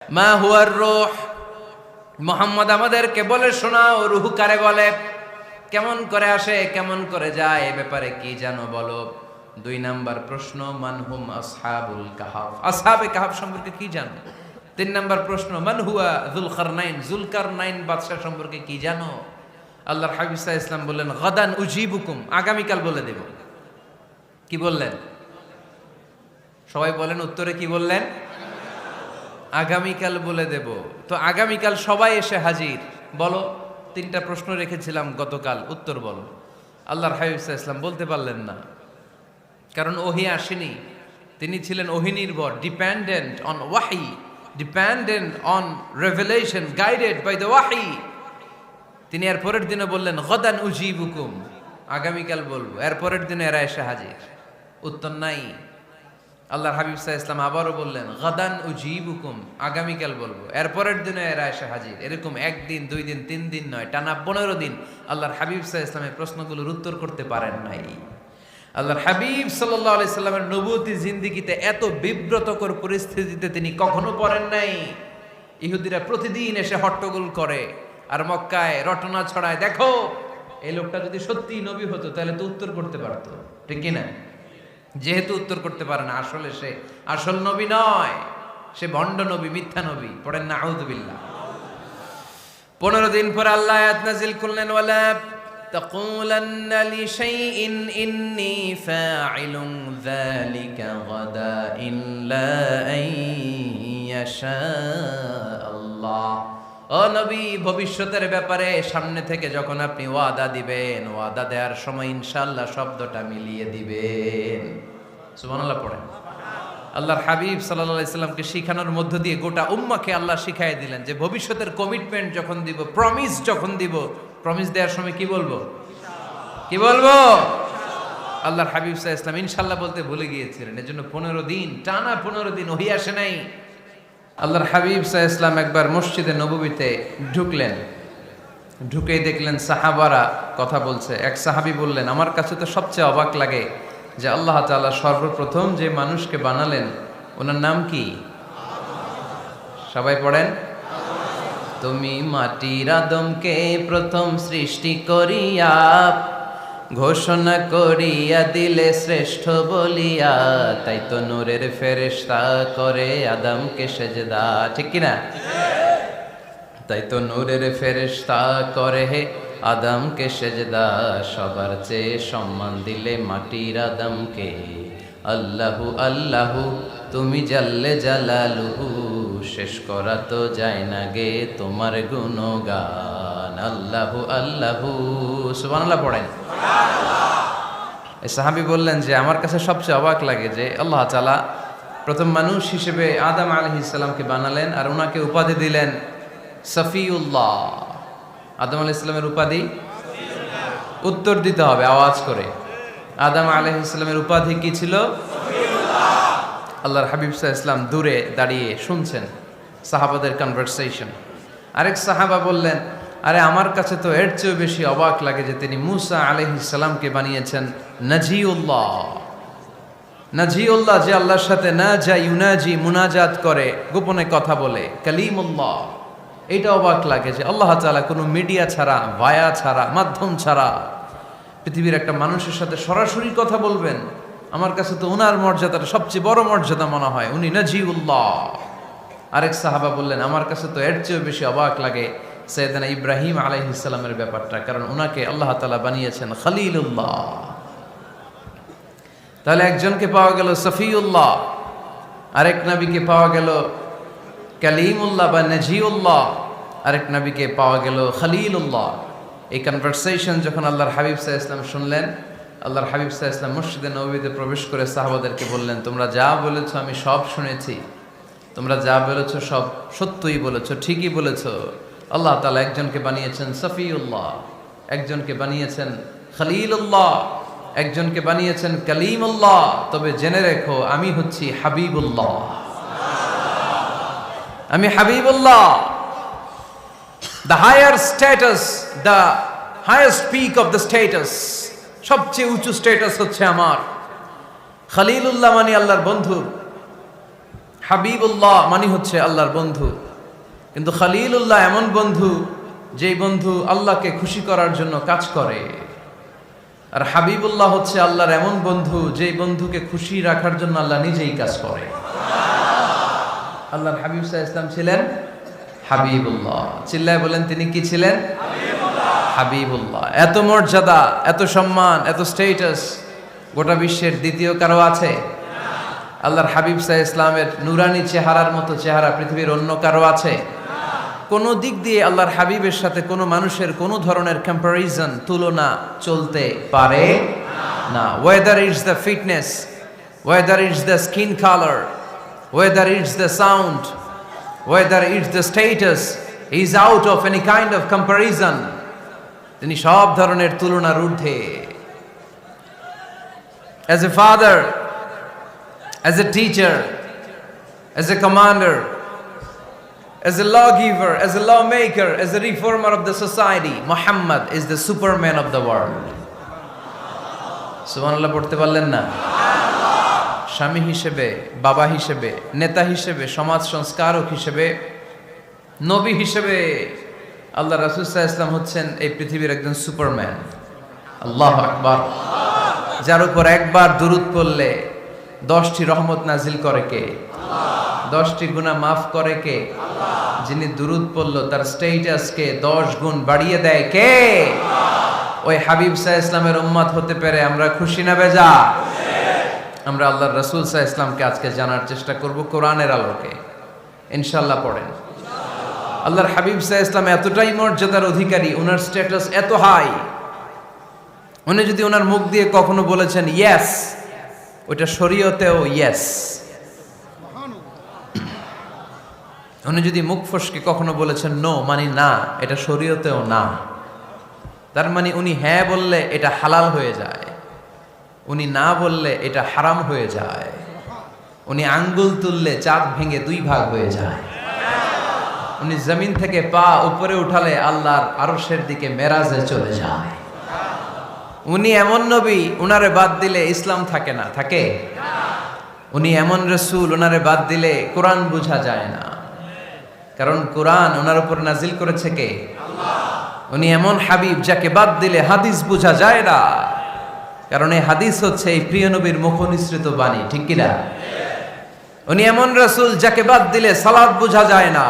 মা হুয়ার রূহ, মুহাম্মদ আমাদেরকে বলে শোনাও রূহ কারে বলে, কেমন করে আসে, কেমন করে যায়, এ ব্যাপারে কি জানো বলো। 2 নাম্বার প্রশ্ন, মানহুম আসহাবুল কাহাফ, আসহাবে কাহাফ সম্পর্কে কি জানো। 3 নাম্বার প্রশ্ন, মান হুয়া যুলকারনাইন, যুলকারনাইন বাদশা সম্পর্কে কি জানো। আল্লাহর হাবিব সাল্লাল্লাহু আলাইহি ওয়াসাল্লাম বললেন গাদান উজিবুকুম, আগামীকাল বলে দেব। কি বললেন? সবাই বলেন উত্তরে কি বললেন? আগামীকাল বলে দেব। তো আগামীকাল সবাই এসে হাজির। বলো, 3টা প্রশ্ন রেখেছিলাম গতকাল, উত্তর বলো। আল্লাহর হাবিব সাল্লাল্লাহু আলাইহি ওয়াসাল্লাম বলতে পারলেন না, কারণ ওহী আসেনি। তিনি ছিলেন ওহী নির্ভর, ডিপেন্ডেন্ট অন ওয়াহি, dependent on revelation, guided by the ওয়াহি। তিনি এর পরের দিনে বললেন গাদান উজিবুকুম, আগামীকাল বলবো। এর পরের দিনে এরা এসে হাজির, উত্তর নাই। আল্লাহর হাবিব সাল্লাল্লাহু আলাইহি ওয়াসাল্লাম আবারও বললেন গাদান উজিবুকুম, আগামীকাল বলবো। এর পরের দিনে এরা এসে হাজির। এরকম 1 দিন 2 দিন 3 দিন নয়, টানা 15 দিন আল্লাহর হাবিব সাল্লাল্লাহু আলাইহি ওয়াসাল্লামের প্রশ্নগুলোর উত্তর করতে পারেন নাই। আল্লাহর হাবিব সাল্লাল্লাহু আলাইহি সাল্লামের নবুয়তি জিন্দেগিতে এত বিব্রতকর পরিস্থিতিতে তিনি কখনো পড়েন নাই। ইহুদিরা প্রতিদিন এসে হট্টগোল করে আর মক্কায় রটনা ছড়ায়, দেখো এই লোকটা যদি সত্যি নবী হতো তাহলে তো উত্তর করতে পারতো, ঠিক কি না? যেহেতু উত্তর করতে পারে না, আসলে সে আসল নবী নয়, সে ভণ্ড নবী, মিথ্যা নবী। পড়েন না আউযুবিল্লাহ। 15 দিন পর আল্লাহ আয়াত নাযিল করলেন ওয়ালা তাকুলান্না লিশাইইন ইন্নী ফাইলুন যালিকা গাদা ইল্লা আইয়াশা আল্লাহ। ও নবী, ভবিষ্যতের ব্যাপারে সামনে থেকে যখন আপনি ওয়াদা দিবেন, ওয়াদা দেওয়ার সময় ইনশাআল্লাহ শব্দটা মিলিয়ে দিবেন। সুবহানাল্লাহ পড়েন। আল্লাহর হাবিব সাল্লাল্লাহু আলাইহি সাল্লামকে শিখানোর মধ্য দিয়ে গোটা উম্মাহকে আল্লাহ শিখাই দিলেন যে ভবিষ্যতের কমিটমেন্ট যখন দিব, প্রমিস যখন দিব, প্রমিস দেওয়ার সময় কি বলবো? কি বলবো? আল্লাহর হাবিব সাল্লাল্লাহু আলাইহি সাল্লাম ইনশাআল্লাহ বলতে ভুলে গিয়েছিলেন। এজন্য 15 দিন, টানা 15 দিন ওহী আসে নাই। আল্লাহর হাবিব সাল্লাল্লাহু আলাইহি সাল্লাম একবার মসজিদে নববীতে ঢুকলেন, ঢুকেই দেখলেন সাহাবারা কথা বলছে। এক সাহাবী বললেন, আমার কাছে তো সবচেয়ে অবাক লাগে যে আল্লাহ তাআলা সর্বপ্রথম যে মানুষকে বানালেন ওনার নাম কি? সবাই পড়েন। তুমি মাটির আদমকে প্রথম সৃষ্টি করিয়া ঘোষণা করিয়া দিলে শ্রেষ্ঠ বলিয়া, তাই তো নূরের ফেরেশতা করে আদমকে সেজদা, ঠিক কিনা? তাই তো নূরের ফেরেশতা করে আদমকে সেজদা, সবার চেয়ে সম্মান দিলে মাটির আদমকে। আল্লাহু আল্লাহু তুমি জাল্লে জালালুহু, শেষ করা তো যায় না গে তোমার গুণগান। আল্লাহু আল্লাহু, সুবহানাল্লাহ পড়েন। এই সাহাবী বললেন যে আমার কাছে সবচেয়ে অবাক লাগে যে আল্লাহ তাআলা প্রথম মানুষ হিসেবে আদম আলাইহিস সালামকে বানালেন আর ওনাকে উপাধি দিলেন সফিউল্লাহ। আদম আলাইহিস সালামের উপাধি উত্তর দিতে হবে আওয়াজ করে। আদম আলাইহিস সালামের উপাধি কি ছিল? সফিউল্লাহ। আল্লাহর হাবিব সাল্লাল্লাহু আলাইহি ওয়াসাল্লাম দূরে দাঁড়িয়ে শুনছেন সাহাবাদের কনভারসেশন। আরেক সাহাবা বললেন, আরে আমার কাছে তো এর চেয়েও বেশি অবাক লাগে যে তিনি মূসা আলাইহিস সালামকে বানিয়েছেন নাজিউল্লাহ। নাজিউল্লাহ, যে আল্লাহর সাথে না যা ইউনাজি, মুনাজাত করে, গোপনে কথা বলে, কালিমুল্লাহ। এটা অবাক লাগে যে আল্লাহ তাআলা কোনো মিডিয়া ছাড়া, ভায়া ছাড়া, মাধ্যম ছাড়া পৃথিবীর একটা মানুষের সাথে সরাসরি কথা বলবেন। আমার কাছে তো ওনার মর্যাদাটা সবচেয়ে বড় মর্যাদা মনে হয়, উনি নাজিউল্লাহ। আরেক সাহাবা বললেন, আমার কাছে তো এর চেয়েও বেশি অবাক লাগে সাইয়েদনা ইব্রাহিম আলাইহিস সালামের ব্যাপারটা, কারণ ওনাকে আল্লাহ তাআলা বানিয়েছেন খলিলুল্লাহ। তাহলে একজনকে পাওয়া গেল সফিউল্লাহ, আরেক নবীকে পাওয়া গেল কালিমুল্লাহ বা নাজিউল্লাহ, আরেক নবীকে পাওয়া গেল খলিলুল্লাহ। এই কনভারসেশন যখন আল্লাহর হাবিব সাল্লাল্লাহু আলাইহি ওয়াসাল্লাম শুনলেন, আল্লাহর হাবিব সাল্লাল্লাহু আলাইহি ওয়াসাল্লাম মসজিদে নববীতে প্রবেশ করে সাহাবাদেরকে বললেন, তোমরা যা বলেছো আমি সব শুনেছি, তোমরা যা বলেছো সব সত্যই বলেছো, ঠিকই বলেছো। আল্লাহ তাআলা একজনকে বানিয়েছেন সফিউল্লাহ, একজনকে বানিয়েছেন খলিলুল্লাহ, একজনকে বানিয়েছেন কালিমুল্লাহ। তবে জেনে রেখো আমি হচ্ছি হাবিবুল্লাহ, আমি Habibullah. The higher status, the highest peak of the status, সবচেয়ে উঁচু স্ট্যাটাস হচ্ছে আমার। খলিলুল্লাহ মানে আল্লাহর বন্ধু, হাবিবুল্লাহ মানে হচ্ছে আল্লাহর বন্ধু, কিন্তু খলিলুল্লাহ এমন বন্ধু যেই বন্ধু আল্লাহকে খুশি করার জন্য কাজ করে। আর হাবিবুল্লাহ হচ্ছে আল্লাহর এমন বন্ধু যেই বন্ধুকে খুশি রাখার জন্য আল্লাহ নিজেই কাজ করে। আল্লাহর হাবিব সাল্লাল্লাহু আলাইহি ওয়াসাল্লাম ছিলেন হাবিবুল্লাহ। চিল্লায় বলেন তিনি কি ছিলেন? হাবিবুল্লাহ। এত মর্যাদা, এত সম্মান, এত স্ট্যাটাস গোটা বিশ্বের দ্বিতীয় কারো আছে? আল্লাহর হাবিব সাল্লাল্লাহু আলাইহি ওয়াসাল্লামের নুরানি চেহারার মতো চেহারা পৃথিবীর অন্য কারো আছে? কোন দিক দিয়ে আল্লাহর হাবিবের সাথে কোনো মানুষের কোনো ধরনের কম্প্যারিজন, তুলনা চলতে পারে না। Whether it's the fitness, whether it's the skin colour, whether it's the sound, whether it's the status, he is out of any kind of comparison. তিনি সব ধরনের তুলনার ঊর্ধ্বে। As a father, as a teacher, as a commander, as a lawgiver, as a lawmaker, as a reformer of the society, Muhammad is the superman of the world. সুবহানাল্লাহ পড়তে পারলেন না? স্বামী হিসেবে, বাবা হিসেবে, নেতা হিসেবে, সমাজ সংস্কারক হিসেবে, নবী হিসেবে আল্লাহ রাসূল সাল্লাল্লাহু আলাইহি ওয়াসাল্লাম হচ্ছেন এই পৃথিবীর একজন সুপারম্যান। আল্লাহু আকবার। যার উপর একবার দুরূদ পড়লে 10টি রহমত নাজিল করে কে? 10টি গুনাহ মাফ করে কে? যিনি দুরূদ পড়ল তার স্ট্যাটাসকে 10 গুণ বাড়িয়ে দেয় কে? ওই হাবিব সাল্লাল্লাহু আলাইহি ওয়াসাল্লামের উম্মত হতে পেরে আমরা খুশি না বেজা? আমরা আল্লাহর রাসূল সাল্লাল্লাহু আলাইহি ওয়াসাল্লামকে আজকে জানার চেষ্টা করব কোরআনের আলোকে। ইনশাআল্লাহ পড়েন। আল্লাহর হাবিব সাল্লাল্লাহু আলাইহি ওয়াসাল্লাম এতটাই মর্যাদার অধিকারী, ওনার স্ট্যাটাস এত হাই, উনি যদি ওনার মুখ দিয়ে কখনো বলেছেন ইয়েস, ওটা শরীয়তেও ইয়েস। উনি যদি মুখ ফসকে কখনো বলেছেন নো, মানে না, এটা শরীয়তেও না। তার মানে উনি হ্যাঁ বললে এটা হালাল হয়ে যায়, উনি না বললে এটা হারাম হয়ে যায়। উনি আঙ্গুল তুললে চাঁদ ভেঙে 2 ভাগ হয়ে যায়। উনি জমিন থেকে পা উপরে উঠালে আল্লাহর আরশের দিকে মেরাজে চলে যায়। উনি এমন নবী, উনারে বাদ দিলে ইসলাম থাকে না, থাকে? উনি এমন রাসূল, উনারে বাদ দিলে কোরআন বোঝা যায় না, কারণ কোরআন ওনার উপর নাজিল করেছে কে? আল্লাহ। উনি এমন হাবিব যাকে বাদ দিলে হাদিস বোঝা যায় না, কারণ এই হাদিস হচ্ছে এই প্রিয় নবীর মুখনিসৃত বাণী, ঠিক কি না? উনি এমন রাসূল যাকে বাদ দিলে সালাত বোঝা যায় না,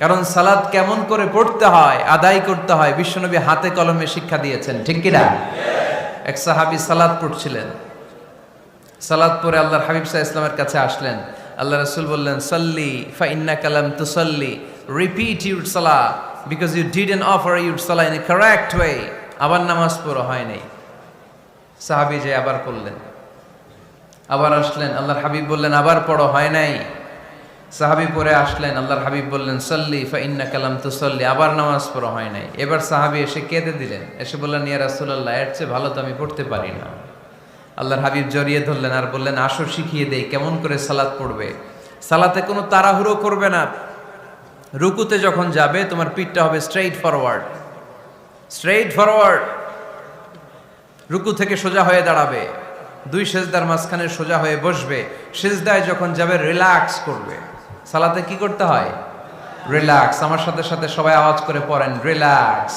কারণ সালাত কেমন করে পড়তে হয়, আদায় করতে হয় বিশ্বনবী হাতে কলমে শিক্ষা দিয়েছেন, ঠিক কি না? এক সাহাবী সালাত পড়ছিলেন, সালাত পড়ে আল্লাহর হাবিব সাল্লাল্লাহু আলাইহি ওয়াসাল্লামের কাছে আসলেন। আল্লাহ রাসূল বললেন সাল্লি ফা ইন্নাকা লাম তুসাল্লি, repeat your salah because you didn't offer your salah in a correct way. আবার নামাজ পড়া হয় নাই। সাহাবী যে আবার পড়লেন, আবার আসলেন, আল্লাহর হাবিব বললেন আবার পড়ো, হয় নাই। সাহাবী পরে আসলেন, আল্লাহর হাবিব বললেন সাল্লি ফা ইন্নাকা লাম তুসাল্লি, আবার নামাজ পড়া হয় নাই। এবার সাহাবী এসে কেঁদে দিলেন, এসে বললেন ইয়া রাসূলুল্লাহ, এর চেয়ে ভালো তো আমি পড়তে পারি না। আল্লাহর হাবিব জড়িয়ে ধরলেন আর বললেন আসো শিখিয়ে দেই কেমন করে সালাত পড়বে। সালাতে কোনো তাড়াহুড়ো করবে না। রুকুতে যখন যাবে তোমার পিঠটা হবে স্ট্রেইট ফরওয়ার্ড, স্ট্রেইট ফরওয়ার্ড। রুকু থেকে সোজা হয়ে দাঁড়াবে, 2 সেজদার মাঝখানে সোজা হয়ে বসবে। সেজদায় যখন যাবে রিল্যাক্স করবে। সালাতে কি করতে হয়? রিল্যাক্স। আমার সাথে সাথে সবাই আওয়াজ করে পড়েন রিল্যাক্স।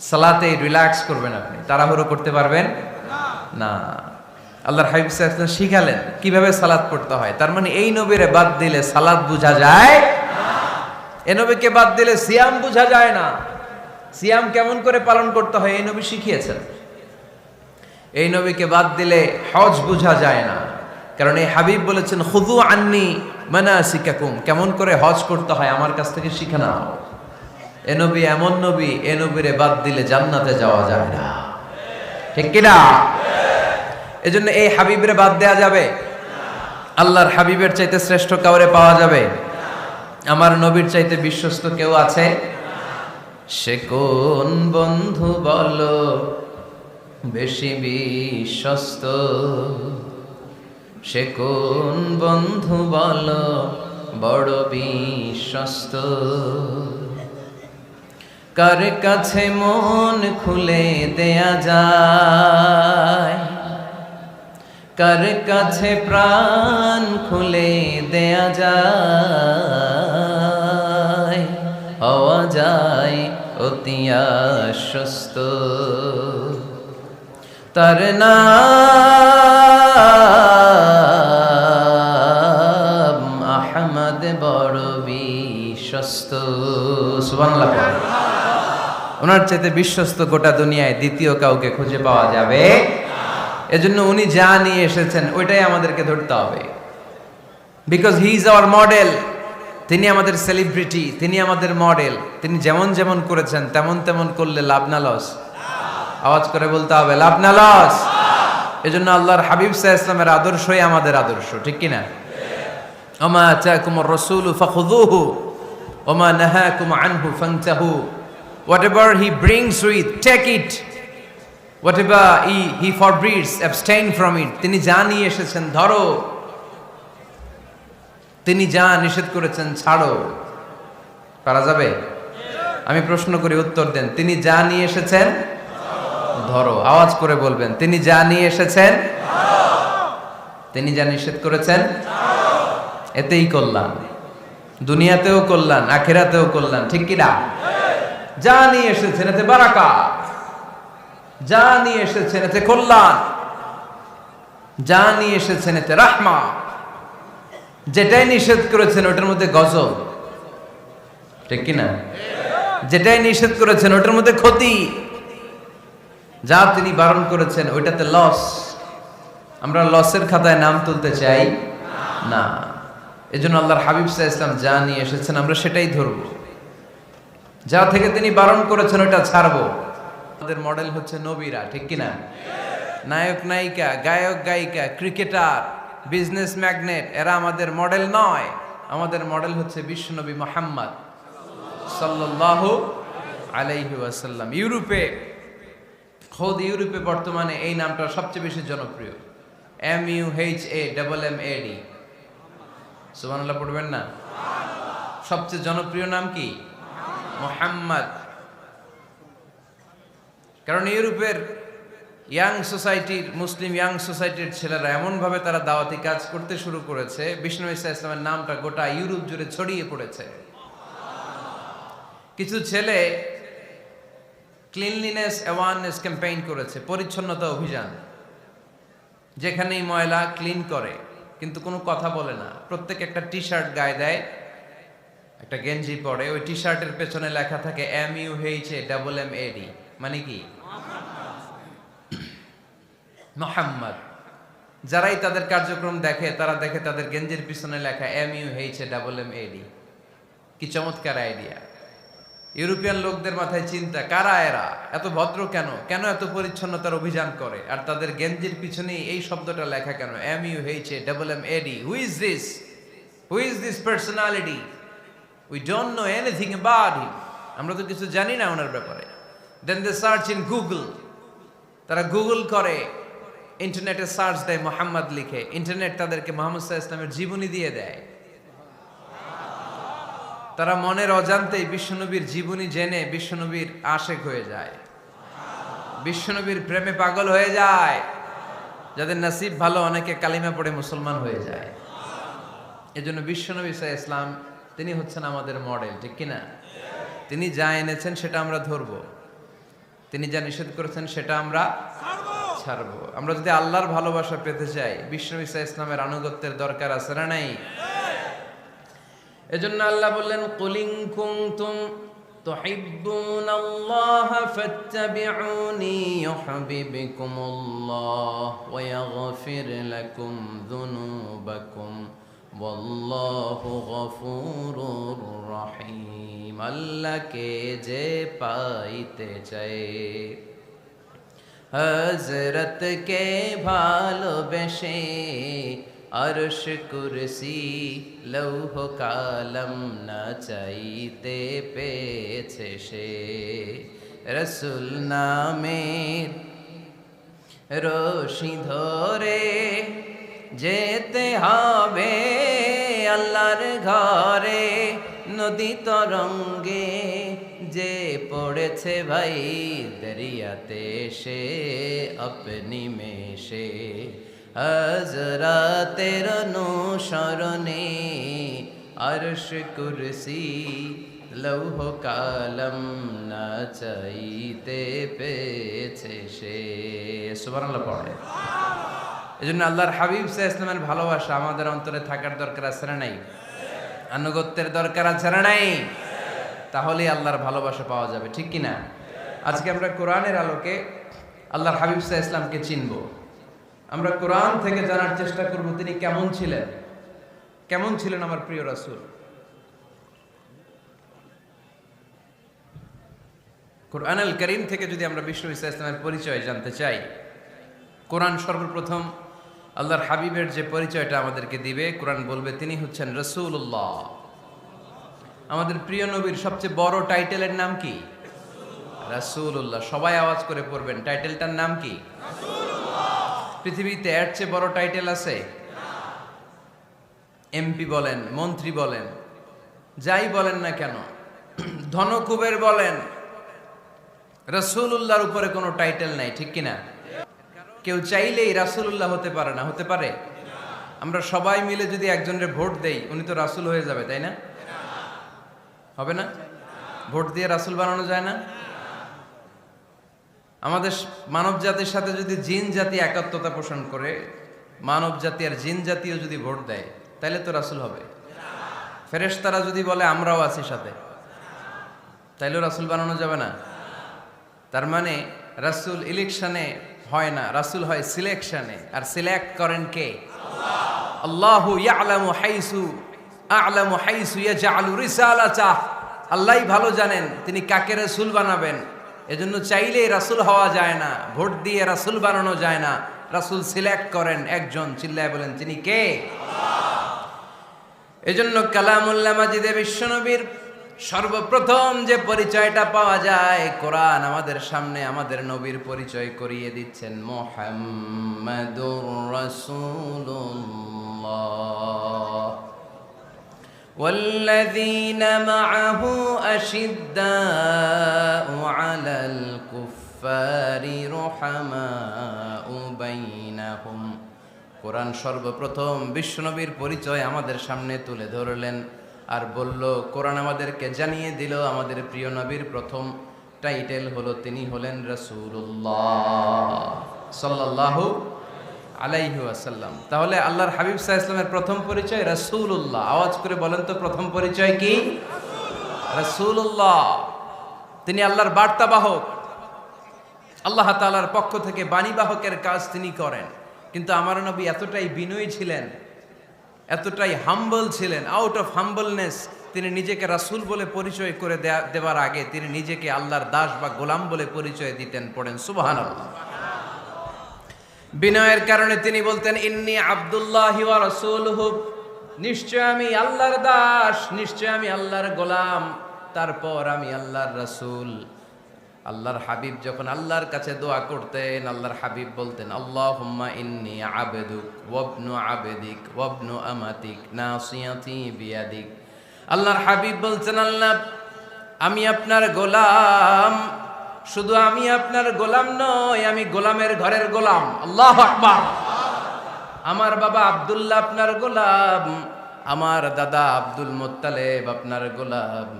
সালাতে রিল্যাক্স করবেন, আপনি তাড়াহুড়ো করতে পারবেন না। আল্লাহর হাবিব সাল্লাল্লাহু আলাইহি ওয়াসাল্লাম শিখালেন কিভাবে সালাত পড়তে হয়। তার মানে এই নবীরে বাদ দিলে সালাত বোঝা যায় না, এই নবীকে বাদ দিলে সিয়াম বোঝা যায় না। সিয়াম কেমন করে পালন করতে হয় এই নবী শিখিয়েছেন। এই নবীকে বাদ দিলে হজ বোঝা যায় না, কারণ এই হাবিব বলেছেন খুযু আন্নী মানাসিকাকুম, কেমন করে হজ করতে হয় আমার কাছ থেকে শিখে নাও। এ নবী এমন নবী, এ নবীরে বাদ দিলে জান্নাতে যাওয়া যায় না, ঠিক কি না? এজন্য এই হাবিবরে বাদ দেয়া যাবে? আল্লাহর হাবিবের চাইতে শ্রেষ্ঠ কাউরে পাওয়া যাবে? আমার নবীর চাইতে বিশ্বস্ত কেউ আছে? সে কোন বন্ধু বলো বেশি বিশ্বস্ত, সে কোন বন্ধু বলো বড় বিশ্বস্ত, কার কাছে মন খুলে দেয়া যায়, কার কাছে প্রাণ খুলে দেয়া যায়, হওয়া যায় অতি আশ্বস্ত। তার নাম আহমদ বড় বিশ্বস্ত। সুবহানাল্লাহ। ওনার চাইতে বিশ্বস্ত গোটা দুনিয়ায় দ্বিতীয় কাউকে খুঁজে পাওয়া যাবে। এজন্য উনি যা নিয়ে এসেছেন ওইটাই আমাদেরকে ধরতে হবে, because he is our model. তিনি আমাদের সেলিব্রিটি, তিনি আমাদের মডেল। তিনি যেমন যেমন করেছেন তেমন তেমন করলে লাভ না লস? আওয়াজ করে বলতে হবে, লাভ না লস? এজন্য আল্লাহর হাবিব সাল্লাল্লাহু আলাইহি ওয়াসাল্লামের আদর্শই আমাদের আদর্শ, ঠিক কি না? ওমা আতাকুমুর রাসূলু ফাখুযুহু ওমা নাহাকুম আনহু ফান্তাহু। Whatever he brings with, take it. Whatever he forbids, abstain from it. তিনি যা নিয়ে এসেছেন ধরো, তিনি যা নিষেধ করেছেন ছাড়ো। পারা যাবে? আমি প্রশ্ন করি, উত্তর দেন। তিনি যা নিয়ে এসেছেন ধরো। আওয়াজ করে বলবেন, তিনি যা নিয়ে এসেছেন, তিনি যা নিষেধ করেছেন এতেই কল্যাণ, দুনিয়াতেও কল্যাণ, আখিরাতেও কল্যাণ, ঠিক কি না? যা নিয়ে এসেছেন এতে বারাকাত, যা নিয়ে এসেছেন এতে কল্যাণ, যা নিয়ে এসেছেন এতে রাহমা। যেটাই নিষেধ করেছেন ওটার মধ্যে গজব, ঠিক কি না? যেটাই নিষেধ করেছেন ওটার মধ্যে ক্ষতি, যা তিনি বারণ করেছেন ওইটাতে লস। আমরা লসের খাতায় নাম তুলতে চাই না। এজন্য আল্লাহর হাবিব সাল্লাল্লাহু আলাইহি ওয়াসাল্লাম যা নিয়ে এসেছেন আমরা সেটাই ধরবো, যা থেকে তিনি বারণ করেছেন ওটা ছাড়বো। আমাদের মডেল হচ্ছে নবীরা, ঠিক কি না? নায়ক নায়িকা, গায়ক গায়িকা, ক্রিকেটার, বিজনেস ম্যাগনেট, এরা আমাদের মডেল নয়। আমাদের মডেল হচ্ছে বিশ্বনবী মুহাম্মদ সাল্লাল্লাহু আলাইহি ওয়াসাল্লাম। ইউরোপে, খোদ ইউরোপে বর্তমানে এই নামটা সবচেয়ে বেশি জনপ্রিয়, MUHAMMAD। সুবহানাল্লাহ পড়বেন না? সবচেয়ে জনপ্রিয় নাম কি? মুহাম্মদ। কারণ ইউরোপের ইয়াং সোসাইটির, মুসলিম ইয়াং সোসাইটির ছেলেরা এমনভাবে তারা দাওয়াতি কাজ করতে শুরু করেছে, বিষ্ণু ঈসা ইসলামের নামটা গোটা ইউরোপ জুড়ে ছড়িয়ে পড়েছে। কিছু ছেলে ক্লিনলিনেস অ্যাওয়ারনেস ক্যাম্পেইন করেছে, পরিচ্ছন্নতা অভিযান। যেখানেই ময়লা ক্লিন করে, কিন্তু কোনো কথা বলে না। প্রত্যেক একটা টি শার্ট গায়ে দেয়, একটা গেঞ্জি পরে, ওই টি শার্টের পেছনে লেখা থাকে MUHAMMAD, মানে কি? মুহাম্মদ। যারাই তাদের কার্যক্রম দেখে তারা দেখে তাদের গেঞ্জির পিছনে লেখা MUHAMMAD। কি চমৎকার আইডিয়া! ইউরোপিয়ান লোকদের মাথায় চিন্তা, কারা এরা, এত ভদ্র কেন, কেন এত পরিচ্ছন্নতার অভিযান করে, আর তাদের গেঞ্জির পিছনেই এই শব্দটা লেখা কেন, MUHAMMAD? Who is this? Who is this personality? We don't know anything about him. আমরা তো কিছু জানি না ওনার ব্যাপারে। দেন দে সার্চ ইন গুগল। তারা গুগল করে, ইন্টারনেটে সার্চ দেয়, মুহাম্মদ লিখে, ইন্টারনেট তাদেরকে মুহাম্মদ সাল্লাল্লাহু আলাইহি ওয়াসাল্লামের জীবনী দিয়ে দেয়। তারা মনের অজান্তেই বিশ্বনবীর জীবনী জেনে বিশ্বনবীর আশেক হয়ে যায়, বিশ্বনবীর প্রেমে পাগল হয়ে যায়। যাদের নসিব ভালো, অনেকে কালিমা পড়ে মুসলমান হয়ে যায়। এজন্য বিশ্বনবী সাল্লাল্লাহু আলাইহি ওয়াসাল্লাম তিনি হচ্ছেন আমাদের মডেল, ঠিক কিনা? তিনি যা এনেছেন সেটা আমরা ধরবো, তিনি যা নিষেধ করেছেন সেটা আমরা ছাড়বো। আমরা যদি আল্লাহর ভালোবাসা পেতে চাই, বিশ্বনবী সাল্লাল্লাহু আলাইহি ওয়াসাল্লামের আনুগত্যের দরকার আছে না নাই? এজন্য আল্লাহ বললেন, কুল ইন কুনতুম তুহিব্বুনাল্লাহা ফাত্তাবিউনি ইউহিব্বুকুমুল্লাহ ওয়া ইয়াগফির লাকুম যুনুবাকুম ওয়াল্লাহু গফুরুর রহিম। আল্লাহকে যে পাইতে চায়, হযরতকে ভালোবেসে আরশ কুরসি লৌহ কালম না চাইতে পেয়েছে সে। রসুল নামের রশি ধরে যেতে হবে আল্লাহর ঘরে। নদী তরঙ্গে যে পড়েছে ভাই দরিয়াতে, সে আপনি মেশে হযরতের অনুসরণে আরশ কুরসি লৌহ কালম না চাইতে পেয়েছে সে। সুবহানাল্লাহ পড়ে। এজন্য আল্লাহর হাবিব সাল্লাল্লাহু আলাইহি ওয়াসাল্লামের ভালোবাসা আমাদের অন্তরে থাকার দরকার আছে না নাই? আনুগত্যের দরকার আছে না নাই? তাহলেই আল্লাহর ভালোবাসা পাওয়া যাবে, ঠিক কি না? আজকে আমরা কোরআনের আলোকে আল্লাহর হাবিব সাল্লাল্লাহু আলাইহি ওয়াসাল্লামকে চিনব। আমরা কোরআন থেকে জানার চেষ্টা করব তিনি কেমন ছিলেন, কেমন ছিলেন আমার প্রিয় রাসূল। কোরআনুল কারীম থেকে যদি আমরা বিশ্ব ইসলামের পরিচয় জানতে চাই, কোরআন সর্বপ্রথম আল্লাহর হাবিবের যে পরিচয়টা আমাদেরকে দিবে, কোরআন বলবে তিনি হচ্ছেন রাসূলুল্লাহ। আমাদের প্রিয় নবীর সবচেয়ে বড় টাইটেলের নাম কি? রাসূলুল্লাহ। সবাই আওয়াজ করে পড়বেন, টাইটেলটার নাম কি? রাসূলুল্লাহ। পৃথিবীতে এর চেয়ে বড় টাইটেল আছে? এমপি বলেন, মন্ত্রী বলেন, যাই বলেন না কেন, ধনকুবের বলেন, রাসূলুল্লাহর উপরে কোনো টাইটেল নাই, ঠিক কিনা? কেউ চাইলেই রাসূলুল্লাহ হতে পারে না, হতে পারে? আমরা সবাই মিলে যদি একজনের ভোট দেই, উনি তো রাসূল হয়ে যাবে, তাই না? হবে না? ভোট দিয়ে রাসূল বানানো যায় না? আমাদের মানব জাতির সাথে যদি জিন জাতি একাত্মতা পোষণ করে, মানব জাতি আর জিন জাতিও যদি ভোট দেয়, তাহলে তো রাসূল হবে। ফেরেশতারা যদি বলে আমরাও আছি সাথে, তাইলেও রাসূল বানানো যাবে না। তার মানে রাসূল ইলেকশনে হয় না, রাসূল হয় সিলেকশনে। আর সিলেক্ট করেন কে? আল্লাহ। আল্লাহু ইয়ালামু হাইসু ইয়াজআলু রিসালাতাহ। আল্লাহই ভালো জানেন তিনি কাকে রাসূল বানাবেন। এজন্য চাইলেই রাসূল হওয়া যায় না, ভোট দিয়ে রাসূল বানানো যায় না। রাসূল সিলেক্ট করেন একজন, চিল্লায় বলেন তিনি কে? আল্লাহ। এজন্য কালামুল্লাহ মাজিদে বিশ্বনবীর সর্বপ্রথম যে পরিচয়টা পাওয়া যায়, কোরআন আমাদের সামনে আমাদের নবীর পরিচয় করিয়ে দিচ্ছেন, মুহাম্মাদুর রাসূলুল্লাহ। ওয়াল্লাযীনা মাআহু আশিদ্দাউ আলাল কুফফারি রুহামাউ বাইনাহুম। কোরআন সর্বপ্রথম বিশ্বনবীর পরিচয় আমাদের সামনে তুলে ধরলেন আর বলল, কোরআন আমাদেরকে জানিয়ে দিল আমাদের প্রিয় নবীর প্রথম টাইটেল হলো তিনি হলেন রাসূলুল্লাহ সাল্লাল্লাহু আলাইহি ওয়াসাল্লাম। তাহলে আল্লাহর হাবিব সাল্লাল্লাহু আলাইহি ওয়াসাল্লামের প্রথম পরিচয় রাসূলুল্লাহ। আওয়াজ করে বলেন তো প্রথম পরিচয় কি? রাসূলুল্লাহ। তিনি আল্লাহর বার্তাবাহক, আল্লাহ তাআলার পক্ষ থেকে বাণীবাহকের কাজ তিনি করেন। কিন্তু আমার নবী এতটাই বিনয়ী ছিলেন, এতটাই হাম্বল ছিলেন, আউট অফ হাম্বলনেস তিনি নিজেকে রাসূল বলে পরিচয় করে দেওয়ার আগে তিনি নিজেকে আল্লাহর দাস বা গোলাম বলে পরিচয় দিতেন। পড়েন সুবহানাল্লাহ। বিনয়ের কারণে তিনি বলতেন, ইন্নী আব্দুল্লাহি ওয়া রাসূলুহু, নিশ্চয় আমি আল্লাহর দাস, নিশ্চয় আমি আল্লাহর গোলাম, তারপর আমি আল্লাহর রাসূল। আল্লাহর হাবিব যখন আল্লাহর কাছে দোয়া করতেন, আল্লাহর হাবিব বলতেন, আল্লাহুম্মা ইন্নী আবদুক ওয়া ইবনু আবদিক ওয়া ইবনু আমাতিক নাসিয়াতি বিয়াদিক। আল্লাহর হাবিব বলছেন, আল্লাহ আমি আপনার গোলাম, শুধু আমি আপনার গোলাম নই, আমি গোলামের ঘরের গোলাম। আল্লাহু আকবার। আমার বাবা আব্দুল্লাহ আপনার গোলাম, আমার দাদা আব্দুল মুত্তালিব আপনার গোলাম,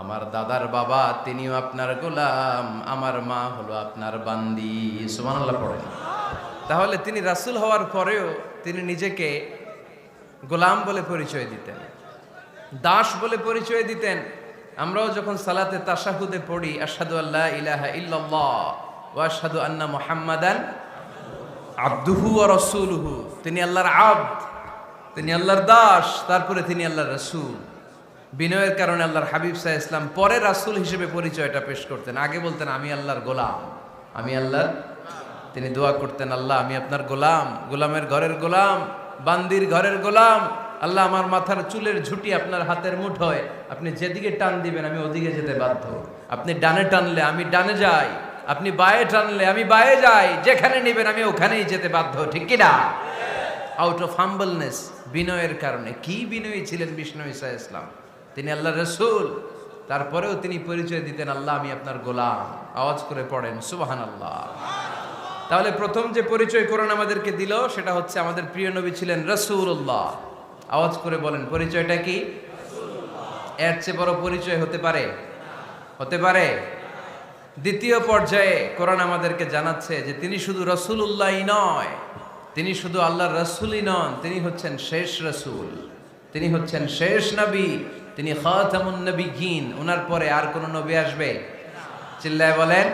আমার দাদার বাবা তিনিও আপনার গোলাম, আমার মা হলো আপনার বান্দি। সুবহানাল্লাহ পড়েন। তাহলে তিনি রাসূল হওয়ার পরেও তিনি নিজেকে গোলাম বলে পরিচয় দিতেন, দাস বলে পরিচয় দিতেন। আমরাও যখন সালাতে তাশাহুদে পড়ি, আশহাদু আল্লা ইলাহা ইল্লাল্লাহ ওয়া আশহাদু আন্না মুহাম্মাদান আবদুহু ওয়া রাসূলুহু, তিনি আল্লাহর আবদ, তিনি আল্লাহর দাস, তারপরে তিনি আল্লাহর রাসূল। বিনয়ের কারণে আল্লাহর হাবিব সাল্লাল্লাহু আলাইহি ওয়াসাল্লাম পরে রাসূল হিসেবে পরিচয়টা পেশ করতেন। আগে বলতেন আমি আল্লাহর গোলাম, আমি আল্লাহর। তিনি দোয়া করতেন, আল্লাহ আমি আপনার গোলাম, গোলামের ঘরের গোলাম, বান্দির ঘরের গোলাম। আল্লাহ আমার মাথার চুলের ঝুঁটি আপনার হাতের মুঠোয়, আপনি যেদিকে টান দিবেন আমি ওদিকে যেতে বাধ্য। আপনি ডানে টানলে আমি ডানে যাই, আপনি বায়ে টানলে আমি বায়ে যাই, যেখানে নেবেন আমি ওখানেই যেতে বাধ্য, ঠিক কি না? আউট অফ হাম্বলনেস, বিনয়ের কারণে। কি বিনয়ী ছিলেন বিষ্ণু ঈসা আলাইহিস সালাম। তিনি আল্লাহর রাসূল, তারপরেও তিনি পরিচয় দিতেন, আল্লাহ আমি আপনার গোলাম। আওয়াজ করে পড়েন সুবহানাল্লাহ। তাহলে প্রথম যে পরিচয় কোরআন আমাদেরকে দিল সেটা হচ্ছে আমাদের প্রিয় নবী ছিলেন রাসূলুল্লাহ। আওয়াজ করে বলেন পরিচয়টা কি? এর চেয়ে বড় পরিচয় হতে পারে? হতে পারে? দ্বিতীয় পর্যায়ে কোরআন আমাদেরকে জানাচ্ছে যে তিনি শুধু রাসূলুল্লাহই নয়, তিনি শুধু আল্লাহর রাসূলই নন, তিনি হচ্ছেন শেষ রাসূল, তিনি হচ্ছেন শেষ নবী, তিনি খাতামুন নবিয়্যিন। ওনার পরে আর কোন নবী আসবে? চিল্লায় বলেন।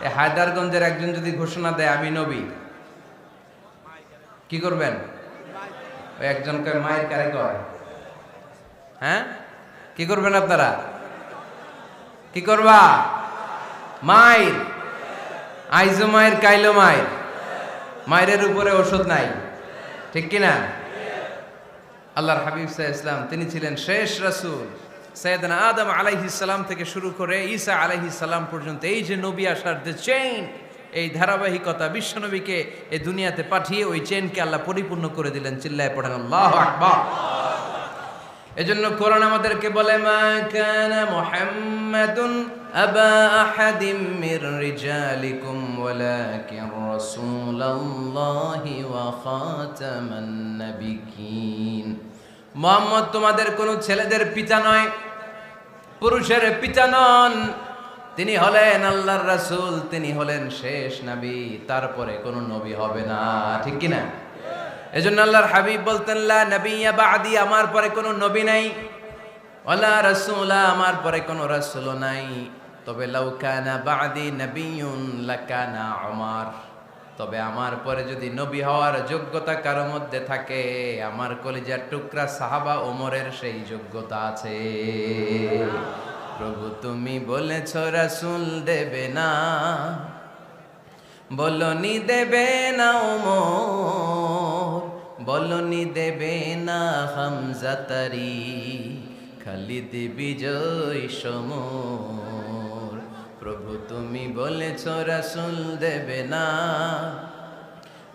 এই হায়দারগঞ্জের একজন যদি ঘোষণা দেয় আমি নবী, কি করবেন? ওই একজন কয় মায়ের কারে কয়, হ্যাঁ কি করবেন আপনারা? কি করবা? মায়ের আইজো মায়ের কাইলো মায়ের, মায়ের উপরে ওষুধ নাই, ঠিক কিনা? আল্লাহর হাবিব সাল্লাল্লাহু আলাইহি ওয়াসাল্লাম তিনি ছিলেন শেষ রাসূল। সাইয়েদনা আদম আলাইহিস সালাম থেকে শুরু করে ঈসা আলাইহিস সালাম পর্যন্ত এই যে নবী আসার যে চেইন, এই ধারাবাহিকতা, বিশ্বনবীকে এই দুনিয়াতে পাঠিয়ে ওই চেইনকে আল্লাহ পরিপূর্ণ করে দিলেন। চিল্লায়ে পড়েন আল্লাহু আকবার। এজন্য কোরআন আমাদেরকে বলে মা কানা মুহাম্মাদুন আবা আহাদিম মির রিজালিকুম ওয়ালাকিন রাসূলুল্লাহি ওয়া খাতামান নাবিয়্যিন। মুহাম্মদ তোমাদের কোন ছেলেদের পিতা নয়, পুরুষের পিতা নন, তিনি হলেন আল্লাহর রাসূল, তিনি হলেন শেষ নবী, তারপরে কোন নবী হবে না, ঠিক কি না? এজন্য আল্লাহর হাবিব বলতেন লা নবিয়্যা বা'দি, আমার পরে কোনো নবী নাই, ওয়ালা রাসূলা, আমার পরে কোনো রাসূলও নাই। তবে লাউ কানা বা'দি নবিয়্যুন লাকানা উমর, তবে আমার পরে যদি নবী হওয়ার যোগ্যতা কারো মধ্যে থাকে, আমার কলিজার টুকরা সাহাবা ওমরের সেই যোগ্যতা আছে। প্রভু তুমি বলেছ রাসূল দেবে না, বলনি দেবে না ওমর, বলনি দেবে না হামজা তারি, খালিদ বিজয় সমর। প্রভু তুমি বলেছ রাসূল দেবে না,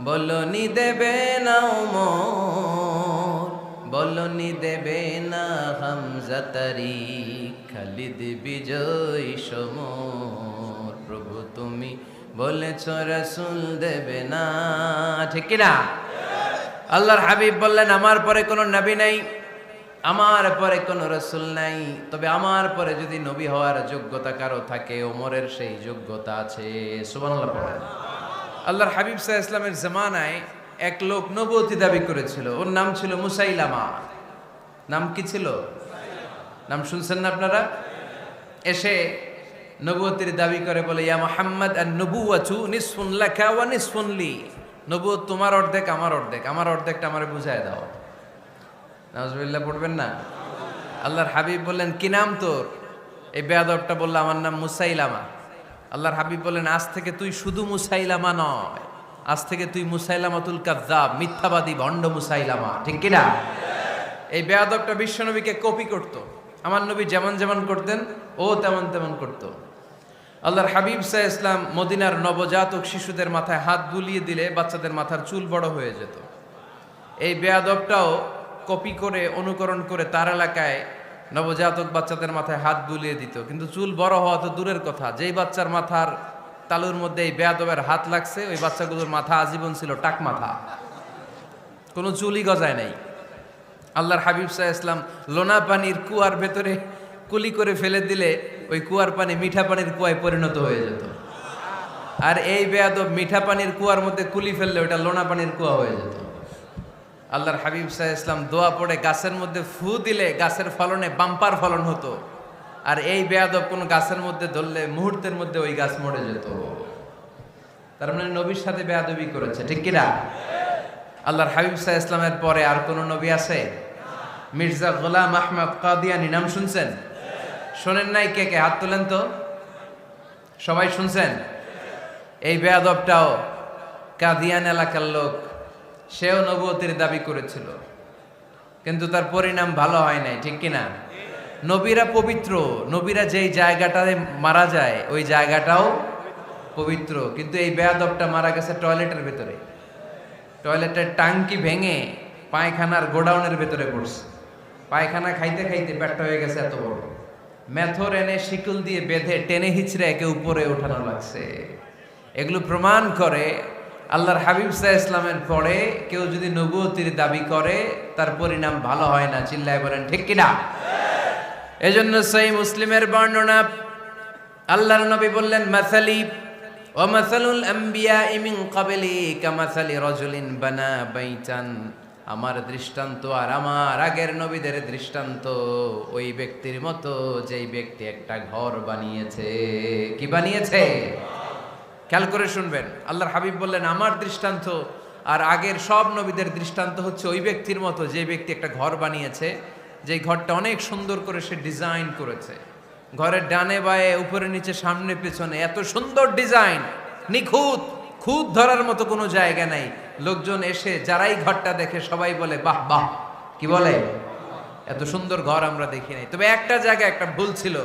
বলনি দেবে না ওমর, বলনি দেবে না হামজা তারি, খালিদ বিজয় সমর। প্রভু তুমি বলেছ রাসূল দেবে না, ঠিক কি না? আল্লাহর হাবিব বললেন আমার পরে কোনো নবী নাই, আমার পরে কোনো রাসূল নাই, তবে আমার পরে যদি নবী হওয়ার যোগ্যতা কারো থাকে, ওমরের সেই যোগ্যতা আছে। সুবহানাল্লাহ পড়েন। আল্লাহর হাবিব সাল্লাল্লাহু আলাইহি ওয়াসাল্লামের জামানায় এক লোক নবুয়তি দাবি করেছিল, ওর নাম ছিল মুসাইলামা। নাম কি ছিল? নাম শুনছেন না আপনারা? এসে নবুয়তির দাবি করে বলে ইয়া মুহাম্মদ আন-নবুওয়াতু নিসফুন লাকা ওয়া নিসফুন লি, নবুয়ত তোমার অর্ধেক আমার অর্ধেক, আমার অর্ধেকটা আমারে বুঝায় দাও। নাউজুবিল্লাহ পড়বেন না? আল্লাহর হাবিব বললেন কি নাম তোর? এই বেয়াদবটা বলল আমার নাম মুসাইলামা। আল্লাহর হাবিব বললেন আজ থেকে তুই শুধু মুসাইলামা নয়, আজ থেকে তুই মুসাইলামাতুল কাযযাব, মিথ্যাবাদী ভণ্ড মুসাইলামা, ঠিক কি না? এই বেয়াদবটা বিশ্বনবীকে কপি করত। আমার নবী যেমন যেমন করতেন ও তেমন তেমন করত। আল্লাহর হাবিব সাল্লাল্লাহু আলাইহি ওয়াসাল্লাম মদিনার নবজাতক শিশুদের মাথায় হাত বুলিয়ে দিলে বাচ্চাদের মাথার চুল বড় হয়ে যেত। এই বেয়াদবটাও কপি করে অনুকরণ করে তার এলাকায় নবজাতক বাচ্চাদের মাথায় হাত বুলিয়ে দিত, কিন্তু চুল বড় হওয়া তো দূরের কথা, যেই বাচ্চার মাথার তালুর মধ্যে এই বেয়াদবের হাত লাগছে ওই বাচ্চাগুলোর মাথা আজীবন ছিল টাক মাথা, কোনো চুলই গজায় নাই। আল্লাহর হাবিব সাল্লাল্লাহু আলাইহি ওয়াসাল্লাম লোনা পানির কুয়ার ভেতরে কুলি করে ফেলে দিলে ওই কুয়ার পানি মিঠা পানির কুয়ায় পরিণত হয়ে যেত। আর এই বেয়াদব মিঠা পানির কুয়ার মধ্যে কুলি ফেললে ওটা লোনা পানির কুয়া হয়ে যেত। আল্লাহর হাবিব সাল্লাল্লাহু আলাইহি ওয়াসাল্লাম দোয়া পড়ে গাছের মধ্যে ফু দিলে গাছের ফলনে বাম্পার ফলন হতো, আর এই বেয়াদব কোন গাছের মধ্যে ধরলে মুহূর্তের মধ্যে ওই গাছ মরে যেত। তার মানে নবীর সাথে বেয়াদবি করেছে, ঠিক কিনা? আল্লাহর হাবিব সাল্লাল্লাহু আলাইহি ওয়াসাল্লামের পরে আর কোন নবী আছে? মির্জা গোলাম আহমদ কাদিয়ানী নাম শুনছেন? শোনেন নাই? কে কে হাত তোলেন তো। সবাই শুনছেন? এই বেয়াদবটাও কাদিয়ান এলাকার লোক, সেও নবুয়তির দাবি করেছিল, কিন্তু তার পরিণাম ভালো হয় নাই, ঠিক কিনা? নবীরা পবিত্র, নবীরা যেই জায়গাটায় মারা যায় ওই জায়গাটাও পবিত্র, কিন্তু এই বেয়াদবটা মারা গেছে টয়লেটের ভেতরে, টয়লেটের টাঙ্কি ভেঙে পায়খানার গোডাউনের ভেতরে পড়ছে। পায়খানা খাইতে খাইতে পেটটা হয়ে গেছে এত বড়, মেথর এনে শিকল দিয়ে বেঁধে টেনে হিচড়ে একে উপরে ওঠানো লাগছে। এগুলো প্রমাণ করে আল্লাহর হাবিব সাল্লাল্লাহু আলাইহি ইসলামের পরে কেউ যদি নবুয়তির দাবি করে তার পরিণাম ভালো হয় না। চিল্লায় বলেন ঠিক কিনা? এজন্য সহিহ মুসলিমের বর্ণনা, আল্লাহর নবী বললেন, মাসালি ওয়া মাসালুল আমবিয়াই মিন ক্বাবলি কামাসালি রাজুলিন বানা বাইতান, আমার দৃষ্টান্ত আর আমার আগের নবীদের দৃষ্টান্ত ওই ব্যক্তির মতো যেই ব্যক্তি একটা ঘর বানিয়েছে। কি বানিয়েছে? খেয়াল করে শুনবেন, আল্লাহর হাবিব বললেন আমার দৃষ্টান্ত আর আগের সব নবীদের দৃষ্টান্ত হচ্ছে ওই ব্যক্তির মতো যে ব্যক্তি একটা ঘর বানিয়েছে, যেই ঘরটা অনেক সুন্দর করে সে ডিজাইন করেছে। ঘরের ডানে বায়ে উপরে নিচে সামনে পেছনে এত সুন্দর ডিজাইন, নিখুঁত, খুঁত ধরার মতো কোনো জায়গা নাই। লোকজন এসে যারাই ঘরটা দেখে সবাই বলে বাহ বাহ। কি বলে? এত সুন্দর ঘর আমরা দেখি নাই। তবে একটা জায়গায় একটা ভুল ছিল,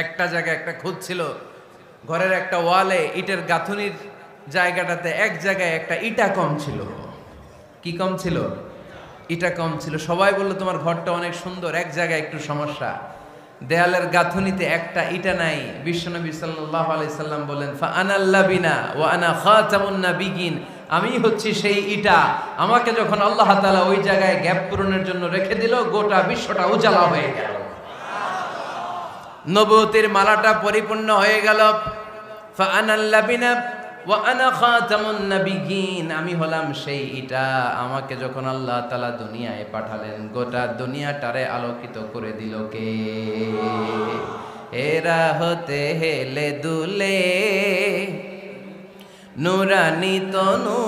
একটা জায়গায় একটা খুঁত ছিল। ঘরের একটা ওয়ালে ইটের গাঁথুনির জায়গাটাতে এক জায়গায় একটা ইটা কম ছিল। কি কম ছিল? ইটা কম ছিল। সবাই বললো তোমার ঘরটা অনেক সুন্দর, এক জায়গায় একটু সমস্যা, দেয়ালের গাঁথুনিতে একটা ইটা নাই। বিশ্বনবী সাল্লাল্লাহু আলাইহি সাল্লাম বলেন, ফা আনাল লাবিনা ওয়া আনা খাতামুন নাবিয়িন, আমি হচ্ছি সেই ইটা। আমাকে যখন আল্লাহ তাআলা ওই জায়গায় গ্যাপ পূরণের জন্য রেখে দিল, গোটা বিশ্বটা উজালা হয়ে গেল, নবুয়তির মালাটা পরিপূর্ণ হয়ে গেল। ফা আনাল লাবিনা ওয়া আনা খাতামুন নাবিয়িন, আমি হলাম সেই ইটা। আমাকে যখন আল্লাহ তাআলা দুনিয়ায় পাঠালেন, গোটা দুনিয়াটারে আলোকিত করে দিল কে? এরা হতে হেলে দুলে নুরানি তনু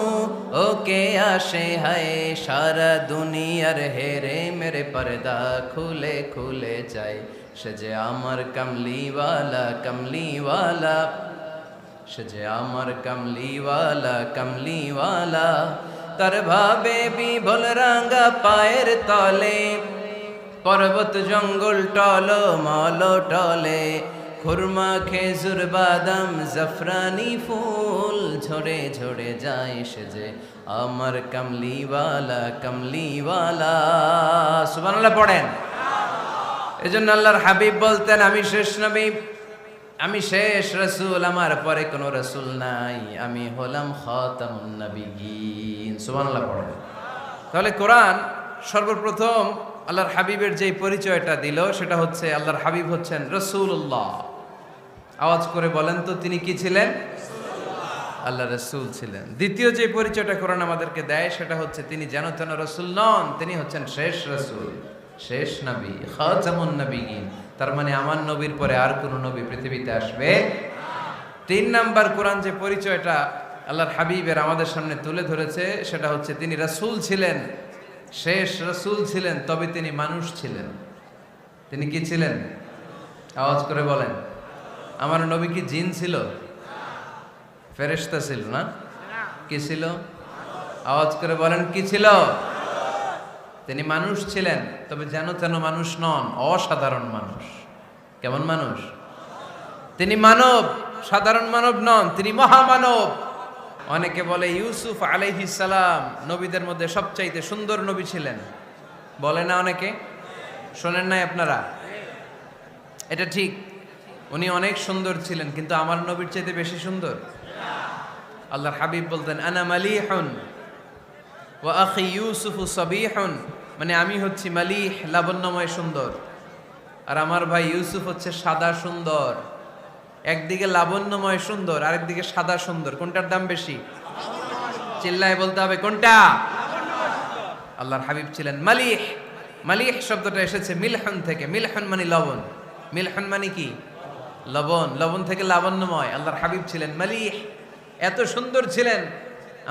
ওকে আসে হায়, সারা দুনিয়ার হেরে মেরে পর্দা খুলে খুলে যায়। সে যে আমার কামলিওয়ালা কামলিওয়ালা, সে যে আমার কামলিওয়ালা কামলিওয়ালা, তার ভাবে বিভোল রাঙ্গা পায়ের তলে, পর্বত জঙ্গল টল মল টলে, খুরমা খেজুর বাদাম জাফরানি ফুল ঝরে ঝরে যায়। সে যে আমার কামলিওয়ালা কামলিওয়ালা। সুবহানাল্লাহ পড়েন। এজন্য আল্লাহর হাবিব বলতেন, আমি শেষ নবী, আমি শেষ রাসূল, আমার পরে কোনো রাসূল নাই, আমি হলাম খাতামুন নাবিয়িন। সুবহানাল্লাহ পড়েন। তাহলে কোরআন সর্বপ্রথম আল্লাহর হাবিবের যে পরিচয়টা দিল সেটা হচ্ছে আল্লাহর হাবিব হচ্ছেন রাসূলুল্লাহ। আওয়াজ করে বলেন তো, তিনি কি ছিলেন? আল্লাহ রাসূল ছিলেন। দ্বিতীয় যে পরিচয়টা কোরআন আমাদেরকে দেয় সেটা হচ্ছে তিনি যেন তেন রাসূল নন, তিনি হচ্ছেন শেষ রাসূল, শেষ নবী, খাতামুন নাবিয়িন। তার মানে আমার নবীর পরে আর কোন নবী পৃথিবীতে আসবে। তিন নাম্বার কোরআন যে পরিচয়টা আল্লাহর হাবিবের আমাদের সামনে তুলে ধরেছে সেটা হচ্ছে তিনি রাসূল ছিলেন, শেষ রাসূল ছিলেন, তবে তিনি মানুষ ছিলেন। তিনি কি ছিলেন? আওয়াজ করে বলেন। আমার নবী কি জিন ছিল? ফেরেশতা ছিল না? কি ছিল? আওয়াজ করে বলেন, কি ছিল? তিনি মানুষ ছিলেন, তবে যেন তেন মানুষ নন, অসাধারণ মানুষ। কেমন মানুষ? তিনি মানব, সাধারণ মানব নন, তিনি মহামানব। অনেকে বলে ইউসুফ আলাইহিস সালাম নবীদের মধ্যে সবচাইতে সুন্দর নবী ছিলেন, বলে না অনেকে? শোনেন নাই আপনারা? এটা ঠিক, উনি অনেক সুন্দর ছিলেন, কিন্তু আমার নবীর চাইতে বেশি সুন্দর। আল্লাহর হাবিব বলতেন, আনা মালিহুন ওয়া আখি ইউসুফু সাবিহুন, মানে আমি হচ্ছি মালিহ, লাবণ্যময় সুন্দর, আর আমার ভাই ইউসুফ হচ্ছে সাদা সুন্দর। একদিকে লাবণ্যময় সুন্দর, আরেকদিকে সাদা সুন্দর, কোনটার দাম বেশি? চিল্লায় বলতে হবে কোনটা? আল্লাহর হাবিব ছিলেন মালিহ। মালিহ শব্দটা এসেছে মিলহন থেকে। মিলহন মানে লবণ, মিলহন মানে কি? লবণ। লবণ থেকে লাবণ্যময়। আল্লাহর হাবিব ছিলেন মালিহ, এত সুন্দর ছিলেন।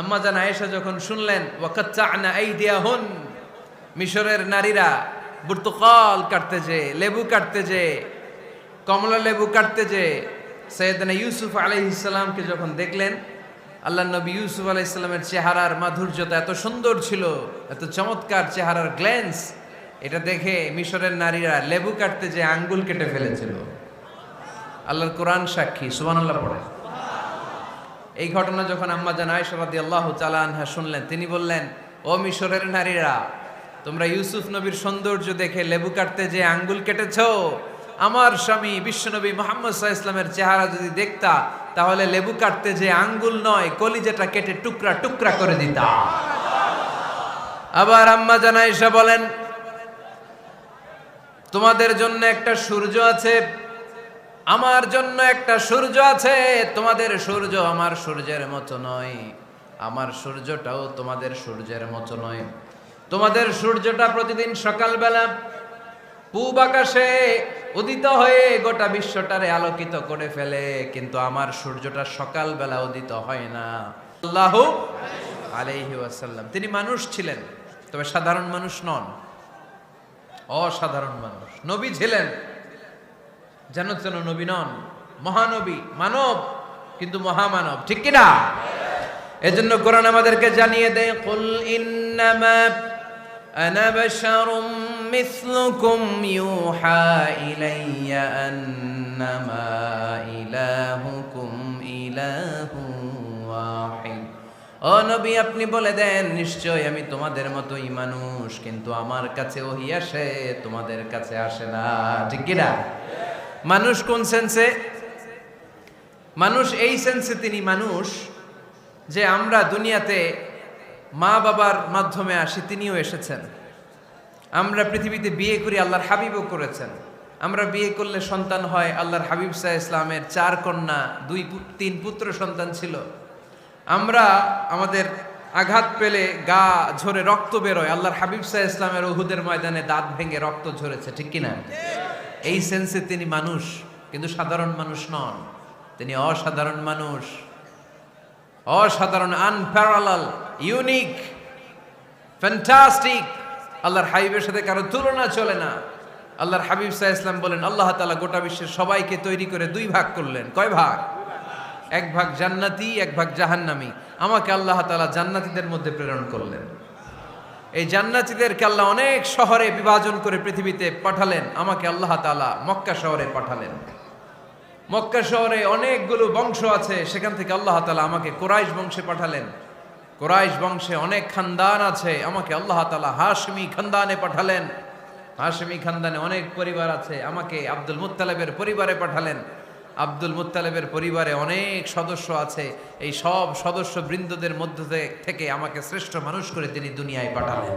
আম্মা জান আয়েশা যখন শুনলেন ওয়াকাত্তা'না আইদিয়াহুন, মিশরের নারীরা বুর্তুকাল কাটতে যে, লেবু কাটতে যে, কমলা লেবু কাটতে যে সাইয়েদনা ইউসুফ আলাইহিস সালামকে যখন দেখলেন, আল্লাহর নবী ইউসুফ আলাইহিস সালামের চেহারার মাধুর্যতা এত সুন্দর ছিল, এত চমৎকার চেহারার গ্ল্যান্স, এটা দেখে মিশরের নারীরা লেবু কাটতে যে আঙ্গুল কেটে ফেলেছিল। আল্লাহর কোরআন সাক্ষী। সুবহানাল্লাহ পড়ে। এই ঘটনা যখন আম্মা জান আয়েশা রাদিয়াল্লাহু তাআলা আনহা শুনলেন, তিনি বললেন, ও মিশরের নারীরা, তোমরা ইউসুফ নবীর সৌন্দর্য দেখে লেবু কাটতে যে আঙ্গুল কেটেছো, আমার স্বামী বিশ্বনবী মুহাম্মদ সাল্লাল্লাহু আলাইহি ওয়াসাল্লামের চেহারা যদি দেখতা তাহলে লেবু কাটতে যে আঙ্গুল নয় কলিজাটা কেটে টুকরা টুকরা করে দিতাম। আবার আম্মা জান আয়েশা বলেন, তোমাদের জন্য একটা সূর্য আছে, আমার জন্য একটা সূর্য আছে। তোমাদের সূর্য আমার সূর্যের মতো নয়, আমার সূর্যটাও তোমাদের সূর্যের মতো নয়। তোমাদের সূর্যটা প্রতিদিন সকালবেলা পূব আকাশে উদিত হয়ে গোটা বিশ্বটারে আলোকিত করে ফেলে, কিন্তু আমার সূর্যটা সকালবেলা উদিত হয় না। সাল্লাল্লাহু আলাইহি ওয়াসাল্লাম তিনি মানুষ ছিলেন, তবে সাধারণ মানুষ নন, অসাধারণ মানুষ। নবী ছিলেন, যেন যেন নবী নন, মহানবী, মানব কিন্তু মহামানব, ঠিক কিনা? এজন্য কোরআন আমাদেরকে জানিয়ে দেয়, কুল ইন্নামা আনা বাশারুম মিসলুকুম ইউহা ইলাইয়া আন্নামা ইলাহুকুম ইলাহুন ওয়াহিদ। ও নবী, আপনি বলে দেন, নিশ্চয় আমি তোমাদের মতোই মানুষ, কিন্তু আমার কাছে ওহী আসে, তোমাদের কাছে আসে না, ঠিক কিনা? মানুষ কোন সেন্সে? মানুষ এই সেন্সে তিনি মানুষ যে আমরা দুনিয়াতে মা বাবার মাধ্যমে আসি, তিনিও এসেছেন। আমরা পৃথিবীতে বিয়ে করি, আল্লাহর হাবিবও করেছেন। আমরা বিয়ে করলে সন্তান হয়, আল্লাহর হাবিব সাল্লাল্লাহু আলাইহি ইসলামের 4 কন্যা 2-3 পুত্র সন্তান ছিল। আমরা আমাদের আঘাত পেলে গা ঝরে রক্ত বেরোয়, আল্লাহর হাবিব সাল্লাল্লাহু আলাইহি ইসলামের উহুদের ময়দানে দাঁত ভেঙে রক্ত ঝরেছে, ঠিক কিনা? এই সেন্সে তিনি মানুষ, কিন্তু সাধারণ মানুষ নন, তিনি অসাধারণ মানুষ, অসাধারণ, আনপ্যারালাল, ইউনিক, ফ্যান্টাস্টিক। আল্লাহর হাবিবের সাথে কারো তুলনা চলে না। আল্লাহর হাবিব সাল্লাল্লাহু আলাইহি ওয়াসাল্লাম বলেন, আল্লাহ তাআলা গোটা বিশ্বের সবাইকে তৈরি করে 2 ভাগ করলেন। কয় ভাগ? 1 ভাগ জান্নাতি, 1 ভাগ জাহান্নামী। আমাকে আল্লাহ তাআলা জান্নাতীদের মধ্যে প্রেরণ করলেন। এই জান্নাতীদেরকে আল্লাহ অনেক শহরে বিভাজন করে পৃথিবীতে পাঠালেন, আমাকে আল্লাহ তাআলা মক্কা শহরে পাঠালেন। মক্কা শহরে অনেকগুলো বংশ আছে, সেখান থেকে আল্লাহ তাআলা আমাকে কুরাইশ বংশে পাঠালেন। কুরাইশ বংশে অনেক খানদান আছে, আমাকে আল্লাহ তাআলা হাশমি খানদানে পাঠালেন। হাশমি খানদানে অনেক পরিবার আছে, আমাকে আব্দুল মুত্তালিবের পরিবারে পাঠালেন। আব্দুল মুত্তালিবের পরিবারে অনেক সদস্য আছে, এই সব সদস্য বৃন্দদের মধ্য থেকে আমাকে শ্রেষ্ঠ মানুষ করে তিনি দুনিয়ায় পাঠালেন।